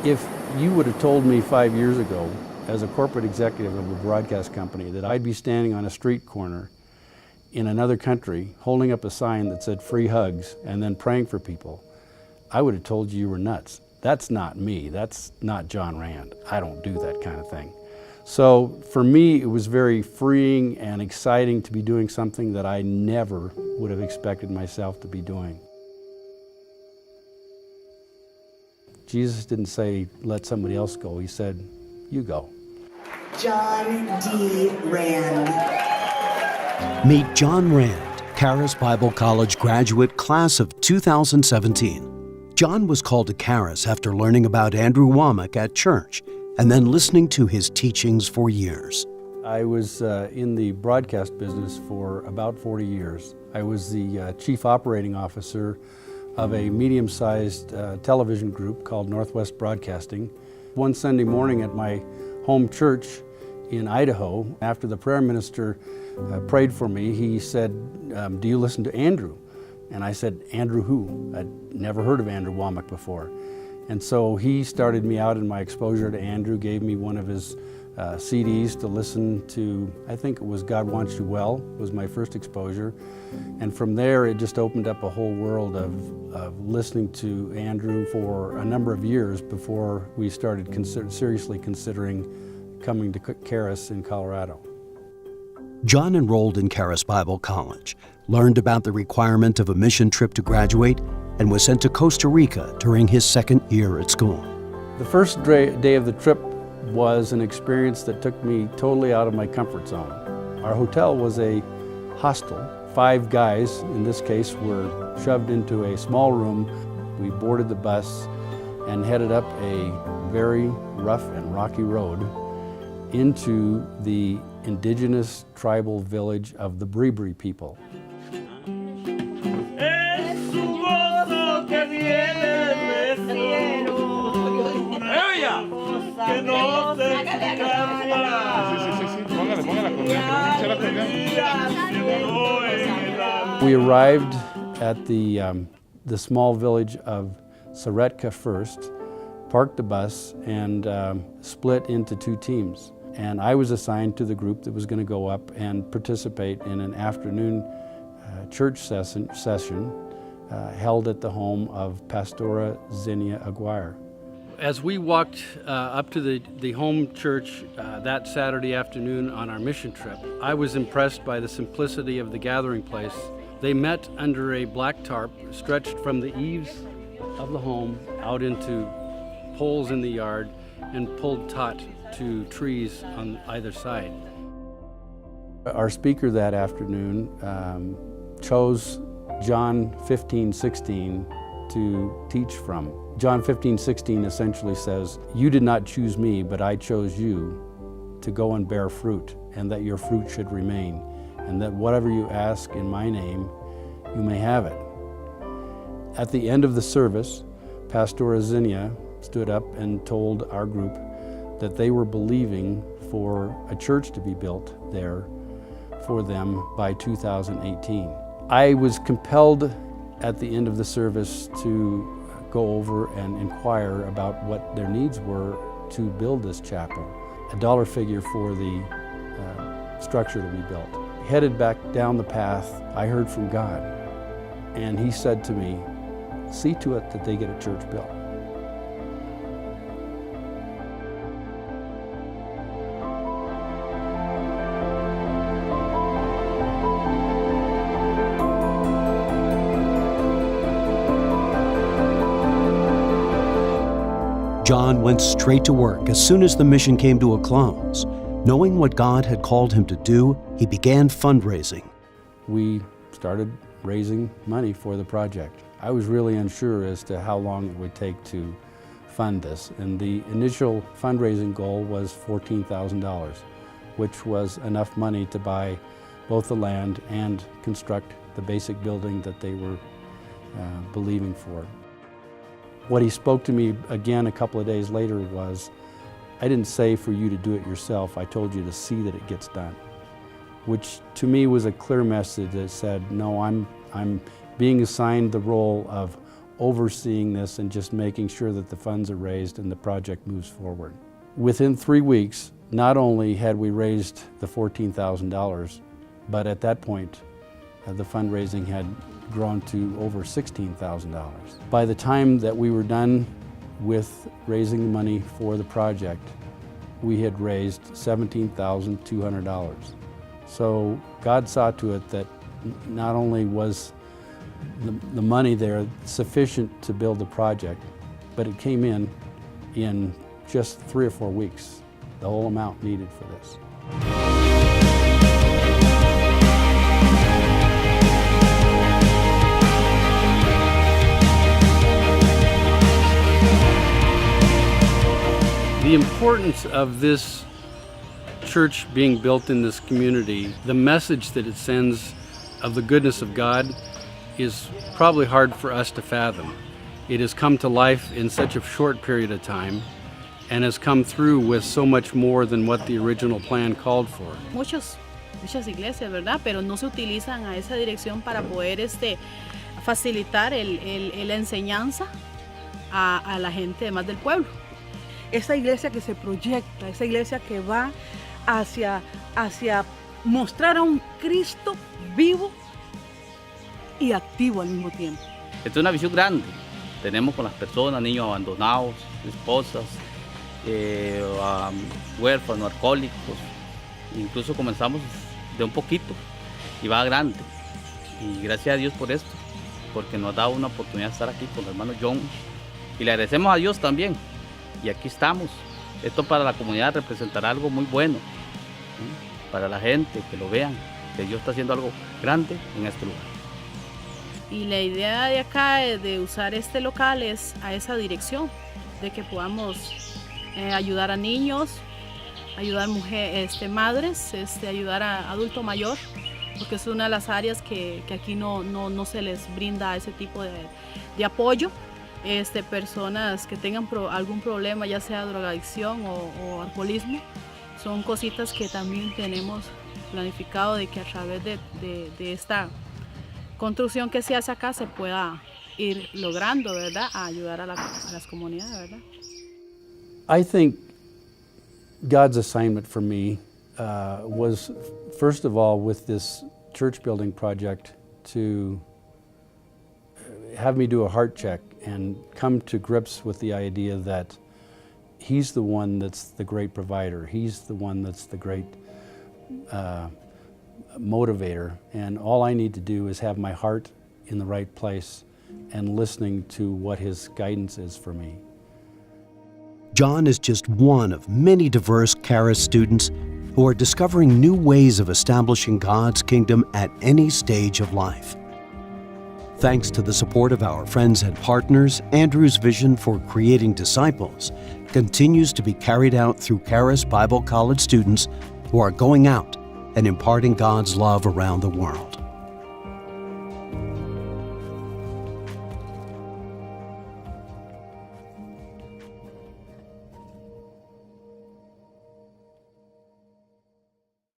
If you would have told me 5 years ago, as a corporate executive of a broadcast company, that I'd be standing on a street corner in another country holding up a sign that said free hugs and then praying for people, I would have told you were nuts. That's not me. That's not John Rand. I don't do that kind of thing. So for me, it was very freeing and exciting to be doing something that I never would have expected myself to be doing. Jesus didn't say, let somebody else go. He said, you go. John D. Rand. Meet John Rand, Charis Bible College graduate, class of 2017. John was called to Charis after learning about Andrew Wommack at church and then listening to his teachings for years. I was in the broadcast business for about 40 years. I was the chief operating officer of a medium-sized television group called Northwest Broadcasting. One Sunday morning at my home church in Idaho, after the prayer minister prayed for me, he said, do you listen to Andrew? And I said, Andrew who? I'd never heard of Andrew Wommack before. And so he started me out in my exposure to Andrew, gave me one of his CDs to listen to. I think it was God Wants You Well, was my first exposure. And from there, it just opened up a whole world of listening to Andrew for a number of years before we started seriously considering coming to Charis in Colorado. John enrolled in Charis Bible College, learned about the requirement of a mission trip to graduate, and was sent to Costa Rica during his second year at school. The first day of the trip was an experience that took me totally out of my comfort zone. Our hotel was a hostel. 5 guys, in this case, were shoved into a small room. We boarded the bus and headed up a very rough and rocky road into the indigenous tribal village of the Bribri people. We arrived at the small village of Saretka first, parked the bus, and split into 2 teams. And I was assigned to the group that was going to go up and participate in an afternoon church session held at the home of Pastora Zinnia Aguirre. As we walked up to the home church that Saturday afternoon on our mission trip, I was impressed by the simplicity of the gathering place. They met under a black tarp stretched from the eaves of the home out into poles in the yard and pulled taut to trees on either side. Our speaker that afternoon chose John 15:16 to teach from. John 15:16 essentially says, you did not choose me, but I chose you to go and bear fruit, and that your fruit should remain, and that whatever you ask in my name, you may have it. At the end of the service, Pastora Zinnia stood up and told our group that they were believing for a church to be built there for them by 2018. I was compelled at the end of the service to go over and inquire about what their needs were to build this chapel, a dollar figure for the structure that we built. Headed back down the path, I heard from God, and He said to me, see to it that they get a church built. John went straight to work as soon as the mission came to a close. Knowing what God had called him to do, he began fundraising. We started raising money for the project. I was really unsure as to how long it would take to fund this, and the initial fundraising goal was $14,000, which was enough money to buy both the land and construct the basic building that they were believing for. What he spoke to me again a couple of days later was, I didn't say for you to do it yourself, I told you to see that it gets done. Which to me was a clear message that said, no, I'm being assigned the role of overseeing this and just making sure that the funds are raised and the project moves forward. Within 3 weeks, not only had we raised the $14,000, but at that point, the fundraising had grown to over $16,000. By the time that we were done with raising the money for the project, we had raised $17,200. So God saw to it that not only was the money there sufficient to build the project, but it came in just 3 or 4 weeks, the whole amount needed for this. The importance of this church being built in this community, the message that it sends of the goodness of God is probably hard for us to fathom. It has come to life in such a short period of time and has come through with so much more than what the original plan called for. Muchas iglesias, ¿verdad? Pero no se utilizan a esa dirección para poder facilitar la enseñanza a la gente más del pueblo. Esa iglesia que se proyecta, esa iglesia que va hacia mostrar a un Cristo vivo y activo al mismo tiempo. Esta es una visión grande. Tenemos con las personas, niños abandonados, esposas, huérfanos, alcohólicos. Incluso comenzamos de un poquito y va grande. Y gracias a Dios por esto, porque nos da una oportunidad de estar aquí con el hermano John. Y le agradecemos a Dios también. Y aquí estamos. Esto para la comunidad representará algo muy bueno, ¿sí? Para la gente, que lo vean, que Dios está haciendo algo grande en este lugar. Y la idea de acá de usar este local es a esa dirección, de que podamos ayudar a niños, ayudar a mujeres, madres, ayudar a adulto mayor, porque es una de las áreas que aquí no se les brinda ese tipo de apoyo. Personas que tengan algún problema, ya sea drogadicción o alcoholismo, son cositas que también tenemos planificado de que a través de esta construcción que se hace acá se pueda ir logrando, ¿verdad?, a ayudar a las comunidades, ¿verdad? I think God's assignment for me was, first of all, with this church building project, to have me do a heart check and come to grips with the idea that He's the one that's the great provider. He's the one that's the great motivator. And all I need to do is have my heart in the right place and listening to what His guidance is for me. John is just one of many diverse Charis students who are discovering new ways of establishing God's kingdom at any stage of life. Thanks to the support of our friends and partners, Andrew's vision for creating disciples continues to be carried out through Charis Bible College students who are going out and imparting God's love around the world.